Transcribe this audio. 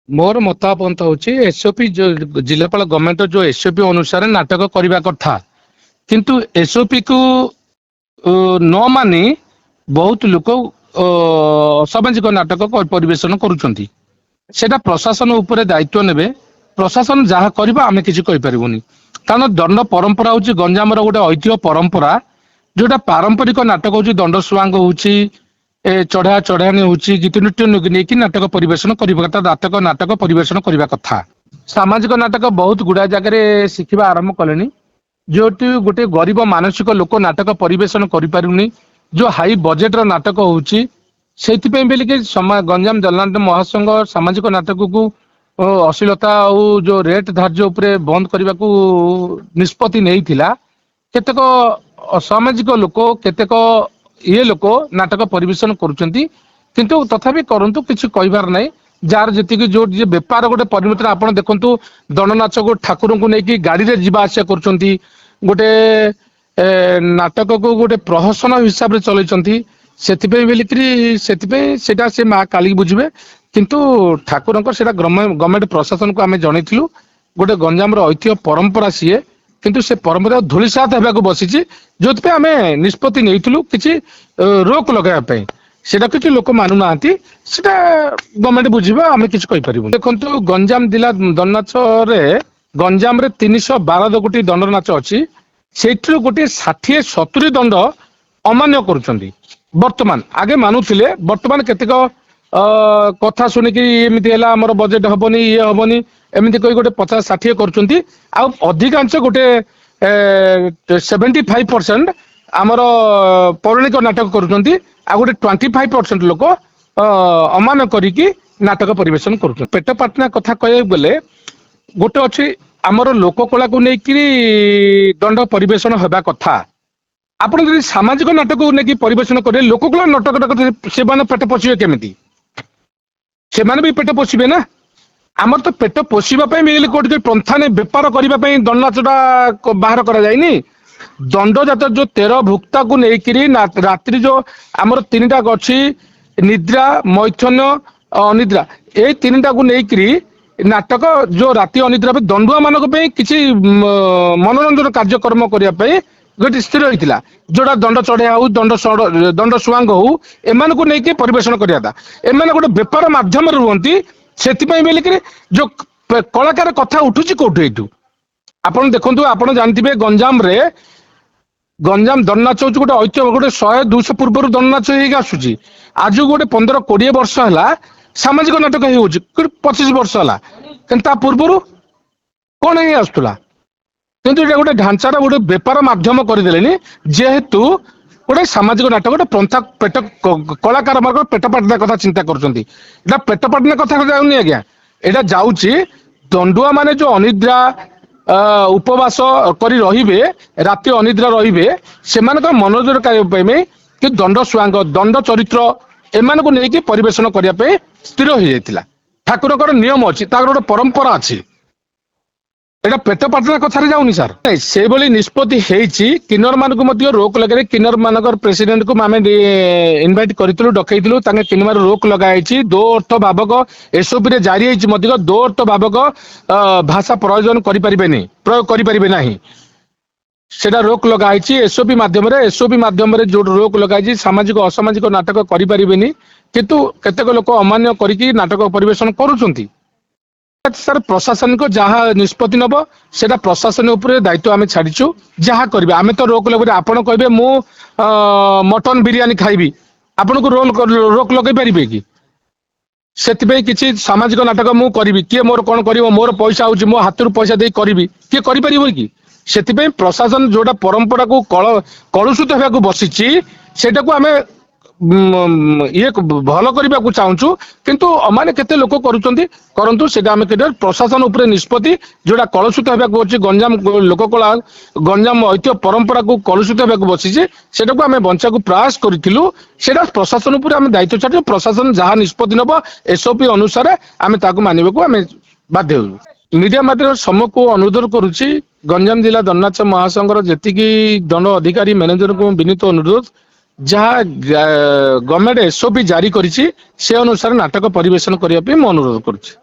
मोर मतामत हूँ एसओपी जो जिलापाल गवर्नमेंट जो एसओपी अनुसार नाटक करने कथा किंतु एसओपी को न मानी बहुत लोक असामाजिक नाटक परिवेशन करुँच सेटा प्रशासन उपरे दायित्व नेबे प्रशासन जहाँ कर आम कि कारण दंड परंपरा हूँ गंजाम गोटे ऐतिह्य परंपरा जोटा पारंपरिक नाटक हूँ दंड सुआंग हूँ चढ़ा चढ़ाणी हूँ गीत नृत्य नहीं नाटक परिवेशन करवा नाटक नाटक परिवेशन करने कथा सामाजिक नाटक बहुत गुड़ा जगह शिखा आरंभ कले जो गोटे गरीब मानसिक लोक नाटक परिवेशन करें जो हाई बजेट नाटक हूँ से गंजाम दलनाथ महासंघ सामाजिक नाटक को अश्लीलता और जो रेट धार्य उपरे बंद करने को निष्पत्ति नहीं केतेक असामाजिक लोक केतेक ये लोक नाटक परिवेशन करुँच किंतु तथापि करंतु किसी कहबार नहीं जार जी जो बेपार गोटे परिमित आप देखु दंड नाच को ठाकुर को लेकिन गाड़ी में जीवा आसा कर गोटे नाटक को गोटे प्रहसन हिसाब से चलती से माँ काली बुझे किंतु ठाकुर गवर्नमेंट प्रशासन को आम जनइलु गोटे गंजाम ऐतिह्य परंपरा सीए किंतु से परंपरा धूलिसात होगा बसी जो आम निष्पत्ति नहीं कि रोक लगाई सेटा किसी लोक मानु ना गवर्नमेंट बुझा आम कि देखो गंजाम जिला दंडनाच गंजाम 312 गोटी दंड नाच अच्छी से गोटे 60-70 दंड अमान्य करुँच वर्तमान आगे मानुले वर्तमान केतेक कथा शुणिकी एमती आमर बजेट हेनी ये हेनी एमती कही गोटे 50-60 करिकांश गोटे 75% आमर पौराणिक नाटक करुँच आ गोटे 25% लोक अमान करिकी नाटक परिवेशन करुँच पेट पाटना कथा कह गले गोटे अच्छी आमर लोककला को लेकिन दंड परिवेशन होगा कथा आप सामाजिक नाटक को लेकिन परिवेशन करें लोककला नाटक से पेट पोषे केमी से भी पेट पोषे ना आमर तो पेट पोषापी मिले कौट पंथा ने बेपार करने दंड नाचटा बाहर कराइनि दंड जात जो 13 भुक्ता को लेकिन रात्रि जो आमर 3टा अच्छी निद्रा मैथुन अनिद्रा ये 3टा को लेकिन नाटक जो राति अनिद्रा दंडुआ मानक किसी मनोरंजन कार्यक्रम करने गोटे स्थिर होता जोड़ा दंड चढ़िया हो दंड सुआंग हो एम को लेकिन परिवेशन करा एम गोटे बेपार मध्यम रुहति से जो कलाकार कथा उठुची कौटू यू आपड़ देखु आप जानते गंजाम रे गंजाम दंडनाच हूँ गोटे ऐतिह्य गोटे 100-200 पूर्व दंडनाच आसूची आज गोटे 15-20 वर्ष है सामाजिक नाटक हो 25 वर्ष है पूर्व कौन ही आसूला किंतु गोटे ढांचार गोटे बेपार मध्यम करदे जेहेतु गोटे सामाजिक नाटक गोटे पंथा पेट कलाकार मान पेट पाटना कथा चिंता कर पेट पाटना कथा जाऊनी आज्ञा यहाँ जाऊँगी दंडुआ माने जो अनिद्रा उपवास करी रहिबे राति अनिद्रा रहिबे सेमानक मनोरंजन करने कि दंड सुआंग दंड चरित्र एमान को लेकिन परिवेशन करने स्थिर हो जाता ठाकुर नियम अच्छी गोटे परंपरा अच्छी एटा पेट पाटना कथा जाऊनी सार से भली निष्पत्ति किन्नर मान को रोक लगे किन्नर मान प्रेसिडेंट को आम इनभाइट करूँ डकईलु किन्नर रोक लगाई दो अर्थ भावक एसओपी जारी होती दो अर्थ भावक भाषा प्रयोजन प्रयोग करें ना सेटा रोक लगाई एसओपी माध्यम जो रोक लगाई सामाजिक असामाजिक नाटक करें किंतु केतेक लोक अमान्य करके नाटक परिवेशन करुँच सर प्रशासन को जहाँ निष्पत्ति नब से प्रशासन उपरे दायित्व आम छाड़ीचु जहाँ करेंगे आम तो रोक लगे आपड़ कहे मु मटन बिरियानी खाइबी आपन को रोक लगे पारे कि से किसी सामाजिक नाटक मु करी किए मोर कौन कर मोर पैसा हो मो हाथ पैसा दे करी किए कर कि से प्रशासन जोटा परंपरा को कलुषित होगा बसी सेटा को आम ये भल करने को चाहूँ किंतु माने केते लोक करंतु सेटा आम प्रशासन उपरे निष्पत्ति जोड़ा कलुषित होगा गंजाम लोककला गंजाम ऐतिह्य परंपरा को कलुषित होगा बसी सेटा को आम बंचा को प्रयास करूँ सेटा प्रशासन उपरे आम दायित्व छाड़ प्रशासन जहाँ निष्पत्ति नब एसओपी अनुसार आम मानवा को आम बाध्य हो मीडिया माध्यम समूह अनुरोध करुच्ची गंजाम जिला दंडनाच महासंघर जी दंड अधिकारी मैनेजर को विनीत अनुरोध जहाँ गवर्नमेंट एसओपी जारी करिछि से अनुसार नाटक परिवेशन करने अनुरोध करुच्ची।